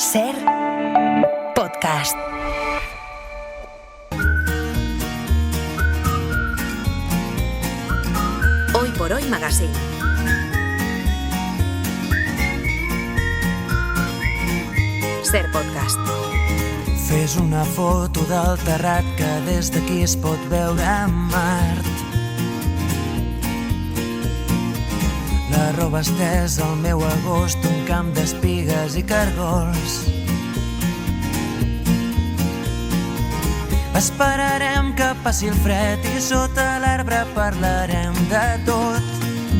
Ser podcast. Hoy por Hoy Magazine. Ser podcast. Fes una foto del terrat que des d'aquí es pot veure Mart. La roba estesa al meu agost, un camp d'espigues i cargols. Esperarem que passi el fred i sota l'arbre parlarem de tot.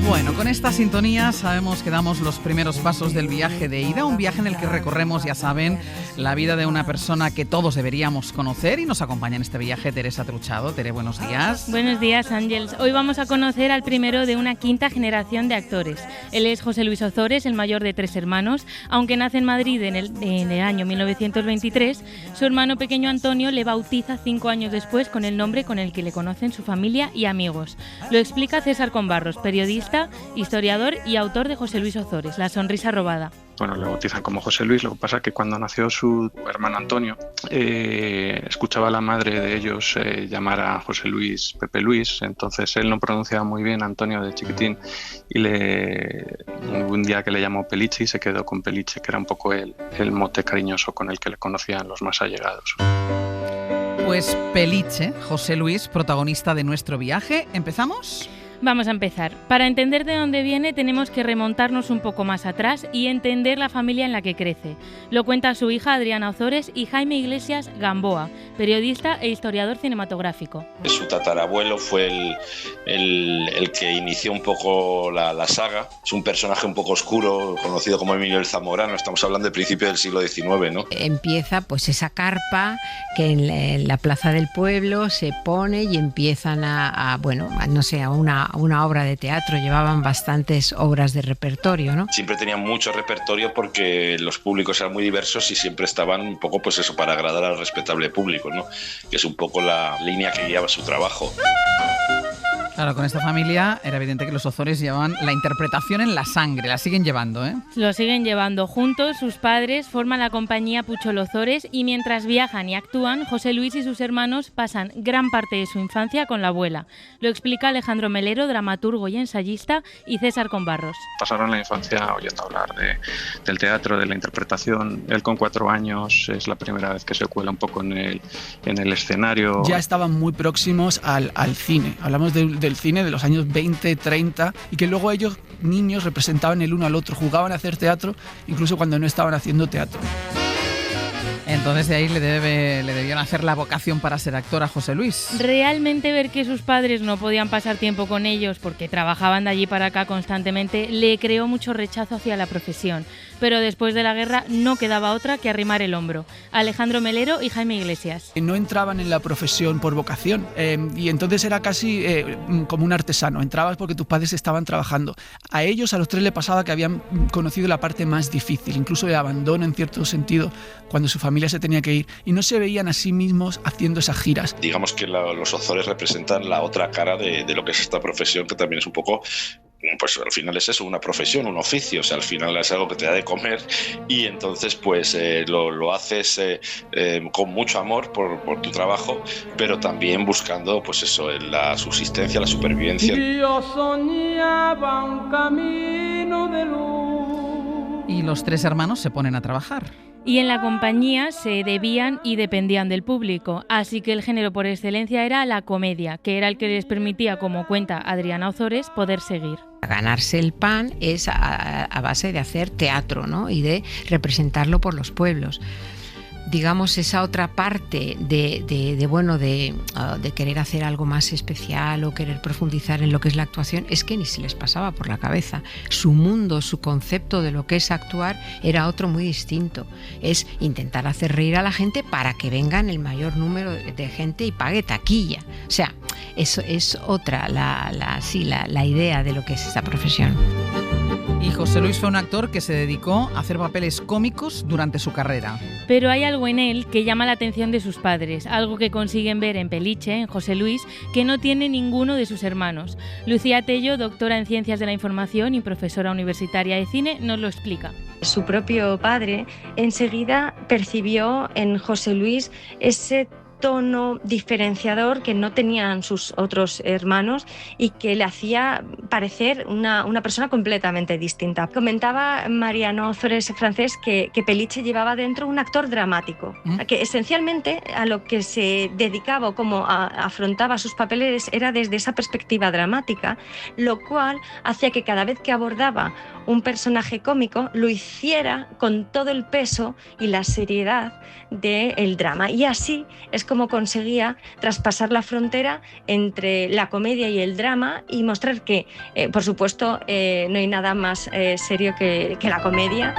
Bueno, con esta sintonía sabemos que damos los primeros pasos del viaje de ida, un viaje en el que recorremos, ya saben, la vida de una persona que todos deberíamos conocer, y nos acompaña en este viaje Teresa Truchado. Tere, buenos días. Buenos días, Ángels. Hoy vamos a conocer al primero de una quinta generación de actores. Él es José Luis Ozores, el mayor de 3 hermanos. Aunque nace en Madrid en el año 1923, su hermano pequeño Antonio le bautiza 5 años después con el nombre con el que le conocen su familia y amigos. Lo explica César Combarros, periodista, historiador y autor de José Luis Ozores, La sonrisa robada. Bueno, le bautizan como José Luis. Lo que pasa es que cuando nació su hermano Antonio, escuchaba a la madre de ellos llamar a José Luis Pepe Luis. Entonces él no pronunciaba muy bien Antonio de chiquitín y un día que le llamó Peliche y se quedó con Peliche, que era un poco el mote cariñoso con el que le conocían los más allegados. Pues Peliche, José Luis, protagonista de nuestro viaje. ¿Empezamos? Vamos a empezar. Para entender de dónde viene tenemos que remontarnos un poco más atrás y entender la familia en la que crece. Lo cuenta su hija Adriana Ozores y Jaime Iglesias Gamboa, periodista e historiador cinematográfico. Su tatarabuelo fue el que inició un poco la saga. Es un personaje un poco oscuro, conocido como Emilio el Zamorano. Estamos hablando del principio del siglo XIX, ¿no? Empieza pues esa carpa que en la plaza del pueblo se pone y empiezan a una obra de teatro. Llevaban bastantes obras de repertorio, ¿no? Siempre tenían mucho repertorio porque los públicos eran muy diversos y siempre estaban un poco, pues eso, para agradar al respetable público, ¿no? Que es un poco la línea que guiaba su trabajo. Claro, con esta familia era evidente que los Ozores llevaban la interpretación en la sangre. La siguen llevando, ¿eh? Lo siguen llevando. Juntos, sus padres forman la compañía Puchol Ozores y mientras viajan y actúan, José Luis y sus hermanos pasan gran parte de su infancia con la abuela. Lo explica Alejandro Melero, dramaturgo y ensayista, y César Combarros. Pasaron la infancia oyendo hablar del teatro, de la interpretación. Él con 4 años es la primera vez que se cuela un poco en el escenario. Ya estaban muy próximos al cine. Hablamos del cine de los años 20, 30, y que luego ellos, niños, representaban el uno al otro, jugaban a hacer teatro, incluso cuando no estaban haciendo teatro. Entonces de ahí le debían hacer la vocación para ser actor a José Luis. Realmente ver que sus padres no podían pasar tiempo con ellos porque trabajaban de allí para acá constantemente le creó mucho rechazo hacia la profesión. Pero después de la guerra no quedaba otra que arrimar el hombro. Alejandro Melero y Jaime Iglesias. No entraban en la profesión por vocación y entonces era casi como un artesano. Entrabas porque tus padres estaban trabajando. A ellos, a los 3, le pasaba que habían conocido la parte más difícil, incluso el abandono en cierto sentido, cuando su familia se tenía que ir, y no se veían a sí mismos haciendo esas giras. Digamos que los Ozores representan la otra cara de lo que es esta profesión, que también es un poco, pues al final es eso, una profesión, un oficio. O sea, al final es algo que te da de comer y entonces pues lo haces con mucho amor por tu trabajo, pero también buscando pues eso, la subsistencia, la supervivencia. Yo soñaba un camino de luz. Y los 3 hermanos se ponen a trabajar. Y en la compañía se debían y dependían del público, así que el género por excelencia era la comedia, que era el que les permitía, como cuenta Adriana Ozores, poder seguir. Ganarse el pan es a base de hacer teatro, ¿no? Y de representarlo por los pueblos. Digamos, esa otra parte de querer hacer algo más especial o querer profundizar en lo que es la actuación, es que ni se les pasaba por la cabeza. Su mundo, su concepto de lo que es actuar era otro muy distinto. Es intentar hacer reír a la gente para que vengan el mayor número de gente y pague taquilla. O sea, eso es otra la idea de lo que es esta profesión. Y José Luis fue un actor que se dedicó a hacer papeles cómicos durante su carrera. Pero hay algo en él que llama la atención de sus padres, algo que consiguen ver en Peliche, en José Luis, que no tiene ninguno de sus hermanos. Lucía Tello, doctora en Ciencias de la Información y profesora universitaria de cine, nos lo explica. Su propio padre enseguida percibió en José Luis ese tono diferenciador que no tenían sus otros hermanos y que le hacía parecer una persona completamente distinta. Comentaba Mariano Ozores, francés, que Peliche llevaba dentro un actor dramático, que esencialmente a lo que se dedicaba o cómo afrontaba sus papeles era desde esa perspectiva dramática, lo cual hacía que cada vez que abordaba un personaje cómico lo hiciera con todo el peso y la seriedad del drama, y así es como conseguía traspasar la frontera entre la comedia y el drama y mostrar que, por supuesto, no hay nada más serio que la comedia.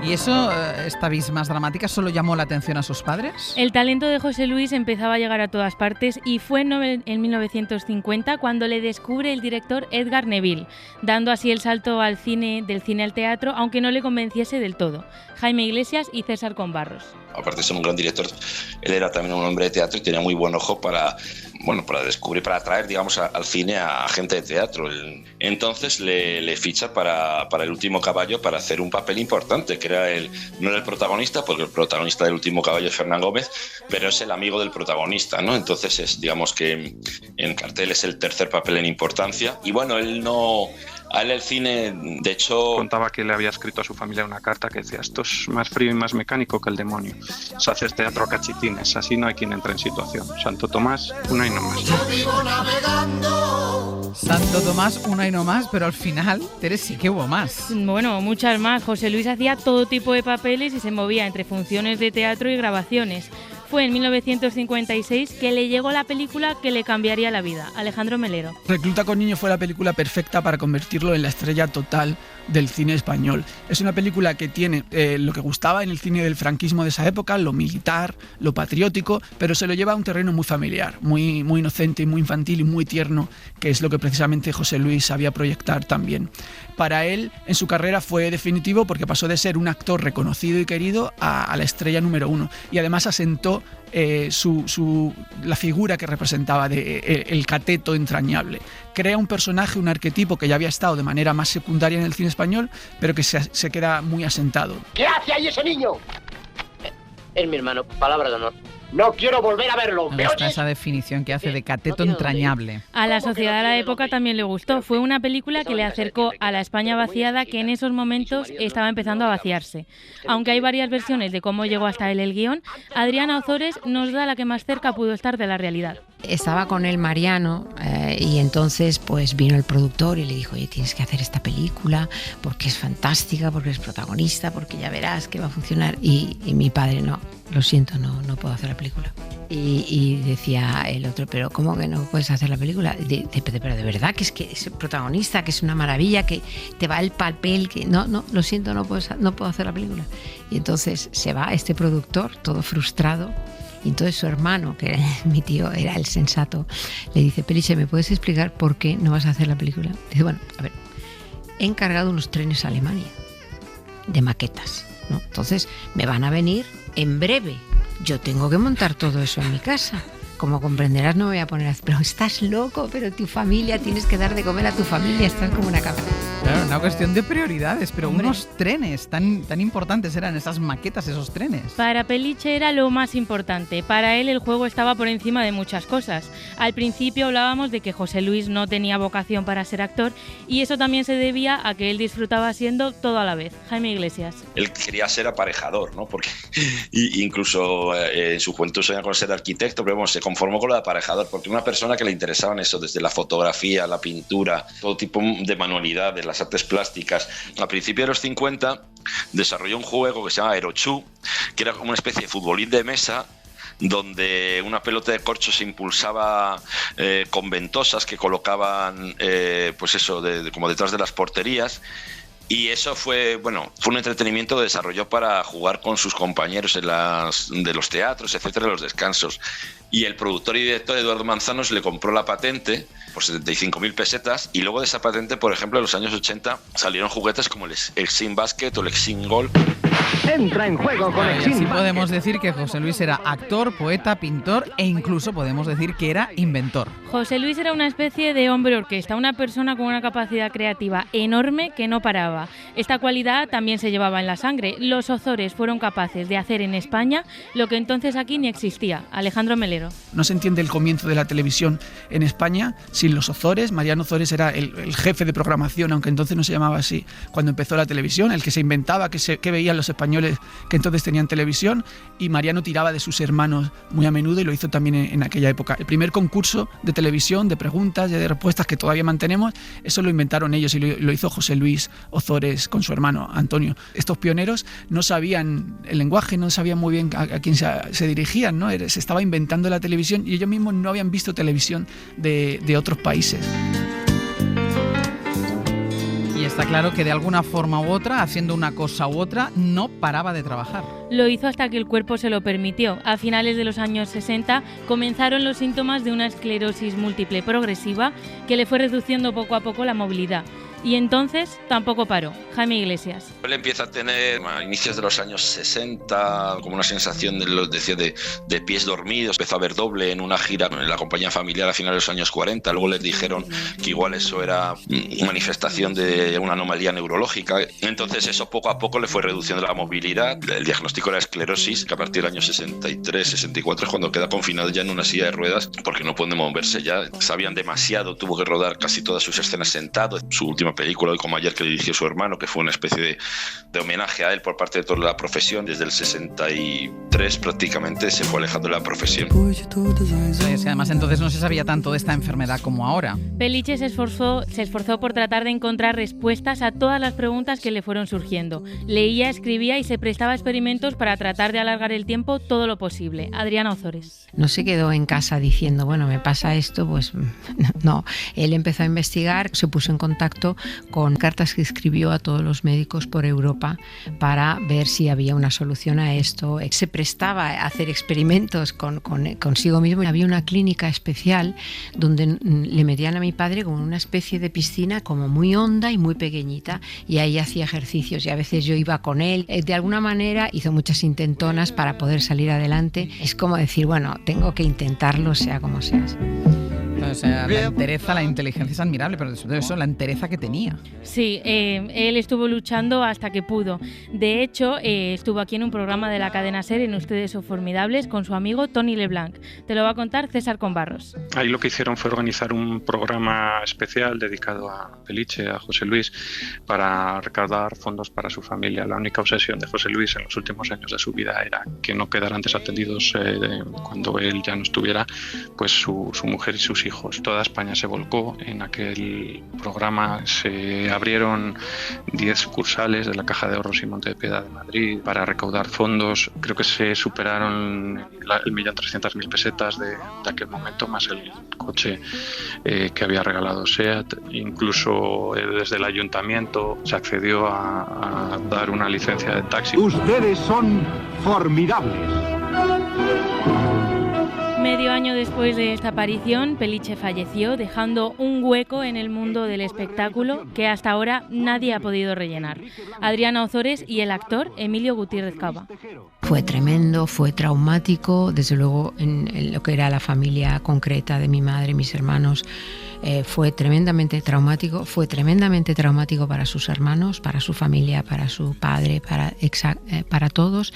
¿Y eso, esta vis más dramática, solo llamó la atención a sus padres? El talento de José Luis empezaba a llegar a todas partes y fue en 1950 cuando le descubre el director Edgar Neville, dando así el salto del cine al teatro, aunque no le convenciese del todo. Jaime Iglesias y César Combarros. Aparte de ser un gran director, él era también un hombre de teatro y tenía muy buen ojo para descubrir, para atraer, digamos, al cine a gente de teatro. Entonces le ficha para El último caballo para hacer un papel importante, que no era el protagonista, porque el protagonista del Último caballo es Fernán Gómez, pero es el amigo del protagonista, ¿no? Entonces digamos que en cartel es el tercer papel en importancia. Y bueno, a él el cine, de hecho... Contaba que le había escrito a su familia una carta que decía: esto es más frío y más mecánico que el demonio. Se hace teatro a cachitines, así no hay quien entre en situación. Santo Tomás, una y no más. Santo Tomás, una y no más, pero al final, Teres, sí que hubo más. Bueno, muchas más. José Luis hacía todo tipo de papeles y se movía entre funciones de teatro y grabaciones. Fue en 1956 que le llegó la película que le cambiaría la vida, Alejandro Melero. Recluta con niño fue la película perfecta para convertirlo en la estrella total del cine español. Es una película que tiene lo que gustaba en el cine del franquismo de esa época, lo militar, lo patriótico, pero se lo lleva a un terreno muy familiar, muy inocente, muy infantil y muy tierno, que es lo que precisamente José Luis sabía proyectar también. Para él, en su carrera fue definitivo porque pasó de ser un actor reconocido y querido a la estrella número uno, y además asentó la figura que representaba el cateto entrañable. Crea un personaje, un arquetipo que ya había estado de manera más secundaria en el cine español, pero que se queda muy asentado. ¿Qué hace ahí ese niño? Es mi hermano, palabra de honor. No quiero volver a verlo. Me gusta esa definición que hace de cateto entrañable. A la sociedad de la época también le gustó. Fue una película que le acercó a la España vaciada, que en esos momentos estaba empezando a vaciarse. Aunque hay varias versiones de cómo llegó hasta él el guión, Adriana Ozores nos da la que más cerca pudo estar de la realidad. Estaba con él Mariano y entonces pues vino el productor y le dijo: oye, tienes que hacer esta película porque es fantástica, porque es protagonista, porque ya verás que va a funcionar. Y mi padre: no, lo siento, no puedo hacer la película. Y decía el otro: pero ¿cómo que no puedes hacer la película? Pero de verdad que es protagonista, que es una maravilla, que te va el papel, que no, lo siento, no puedo hacer la película. Y entonces se va este productor todo frustrado. Y entonces su hermano, que mi tío era el sensato, le dice: Peliche, ¿me puedes explicar por qué no vas a hacer la película? Dice: bueno, a ver, he encargado unos trenes a Alemania de maquetas, ¿no? Entonces me van a venir en breve. Yo tengo que montar todo eso en mi casa. Como comprenderás, no me voy a poner a... Pero estás loco, pero tu familia, tienes que dar de comer a tu familia, estás como una cabra. Claro, una cuestión de prioridades, pero unos trenes tan importantes eran esas maquetas, esos trenes. Para Peliche era lo más importante. Para él el juego estaba por encima de muchas cosas. Al principio hablábamos de que José Luis no tenía vocación para ser actor, y eso también se debía a que él disfrutaba siendo todo a la vez. Jaime Iglesias. Él quería ser aparejador, ¿no? Porque incluso en su juventud soñaba con ser arquitecto, pero bueno, se conformó con lo de aparejador, porque una persona que le interesaban eso, desde la fotografía, la pintura, todo tipo de manualidades, las artes plásticas. A principios de los 50 desarrolló un juego que se llama Aerochú, que era como una especie de futbolín de mesa, donde una pelota de corcho se impulsaba con ventosas que colocaban como detrás de las porterías. Y eso fue un entretenimiento que desarrolló para jugar con sus compañeros de los teatros, etcétera, en los descansos. Y el productor y director Eduardo Manzanos le compró la patente por 75.000 pesetas, y luego de esa patente, por ejemplo, en los años 80 salieron juguetes como el Exim Basket o el Exim Golf. Entra en juego con Y así Exim. podemos decir que José Luis era actor, poeta, pintor e incluso podemos decir que era inventor. José Luis era una especie de hombre orquesta, una persona con una capacidad creativa enorme que no paraba. Esta cualidad también se llevaba en la sangre. Los Ozores fueron capaces de hacer en España lo que entonces aquí ni existía. Alejandro Melero. No se entiende el comienzo de la televisión en España sin los Ozores. Mariano Ozores era el jefe de programación, aunque entonces no se llamaba así. Cuando empezó la televisión, el que se inventaba que veían los españoles que entonces tenían televisión, y Mariano tiraba de sus hermanos muy a menudo y lo hizo también en aquella época. El primer concurso de televisión, de preguntas y de respuestas que todavía mantenemos, eso lo inventaron ellos y lo hizo José Luis Ozores con su hermano Antonio. Estos pioneros no sabían el lenguaje, no sabían muy bien a quién se dirigían, ¿no? Se estaba inventando la televisión y ellos mismos no habían visto televisión de otros países. Y está claro que de alguna forma u otra, haciendo una cosa u otra, no paraba de trabajar. Lo hizo hasta que el cuerpo se lo permitió. A finales de los años 60 comenzaron los síntomas de una esclerosis múltiple progresiva que le fue reduciendo poco a poco la movilidad. Y entonces tampoco paró. Jaime Iglesias. Él empieza a tener a inicios de los años 60 como una sensación de pies dormidos. Empezó a ver doble en una gira en la compañía familiar a finales de los años 40. Luego les dijeron que igual eso era manifestación de una anomalía neurológica. Entonces eso poco a poco le fue reduciendo la movilidad. El diagnóstico era esclerosis, que a partir del año 63, 64 es cuando queda confinado ya en una silla de ruedas porque no puede moverse ya. Sabían demasiado, tuvo que rodar casi todas sus escenas sentado. Su última película, Hoy como ayer, que dirigió su hermano, que fue una especie de homenaje a él por parte de toda la profesión. Desde el 63 prácticamente se fue alejando de la profesión. Además entonces no se sabía tanto de esta enfermedad como ahora. Peliche se esforzó por tratar de encontrar respuestas a todas las preguntas que le fueron surgiendo. Leía, escribía y se prestaba a experimentos para tratar de alargar el tiempo todo lo posible. Adriana Ozores. No se quedó en casa diciendo, bueno, me pasa esto, pues no. Él empezó a investigar, se puso en contacto con cartas que escribió a todos los médicos por Europa para ver si había una solución a esto. Se prestaba a hacer experimentos consigo mismo. Había una clínica especial donde le metían a mi padre como una especie de piscina como muy honda y muy pequeñita, y ahí hacía ejercicios y a veces yo iba con él. De alguna manera hizo muchas intentonas para poder salir adelante. Es como decir, bueno, tengo que intentarlo sea como sea. O sea, la entereza, la inteligencia es admirable, pero después de eso, la entereza que tenía. Sí, él estuvo luchando hasta que pudo. De hecho, estuvo aquí en un programa de la cadena SER, en Ustedes son formidables, con su amigo Tony Leblanc. Te lo va a contar César Conbarros. Ahí lo que hicieron fue organizar un programa especial dedicado a Peliche, a José Luis, para recaudar fondos para su familia. La única obsesión de José Luis en los últimos años de su vida era que no quedaran desatendidos cuando él ya no estuviera, pues su mujer y sus hijos. Toda España se volcó en aquel programa. Se abrieron 10 sucursales de la Caja de Ahorros y Monte de Piedad de Madrid para recaudar fondos. Creo que se superaron 1.300.000 pesetas de aquel momento, más el coche que había regalado SEAT. Incluso desde el ayuntamiento se accedió a dar una licencia de taxi. Ustedes son formidables. Medio año después de esta aparición, Peliche falleció, dejando un hueco en el mundo del espectáculo que hasta ahora nadie ha podido rellenar. Adriana Ozores y el actor Emilio Gutiérrez Cava. Fue tremendo, fue traumático, desde luego en lo que era la familia concreta de mi madre, mis hermanos. Fue tremendamente traumático para sus hermanos, para su familia, para su padre, para todos,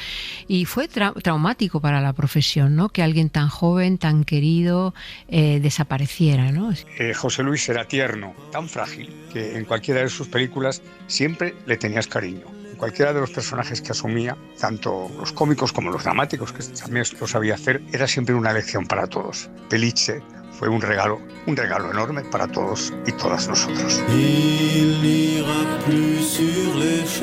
y fue traumático para la profesión, ¿no? Que alguien tan joven, tan querido, desapareciera, ¿no? José Luis era tierno, tan frágil, que en cualquiera de sus películas siempre le tenías cariño. Cualquiera de los personajes que asumía, tanto los cómicos como los dramáticos, que también lo sabía hacer, era siempre una lección para todos. Peliche fue un regalo enorme para todos y todas nosotros. Y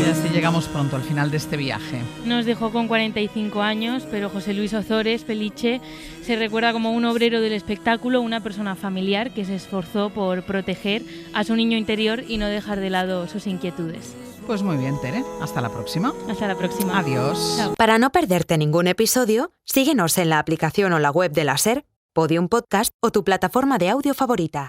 así llegamos pronto al final de este viaje. Nos dejó con 45 años, pero José Luis Ozores, Peliche, se recuerda como un obrero del espectáculo, una persona familiar que se esforzó por proteger a su niño interior y no dejar de lado sus inquietudes. Pues muy bien, Tere. Hasta la próxima. Hasta la próxima. Adiós. Chao. Para no perderte ningún episodio, síguenos en la aplicación o la web de la SER, Podium Podcast o tu plataforma de audio favorita.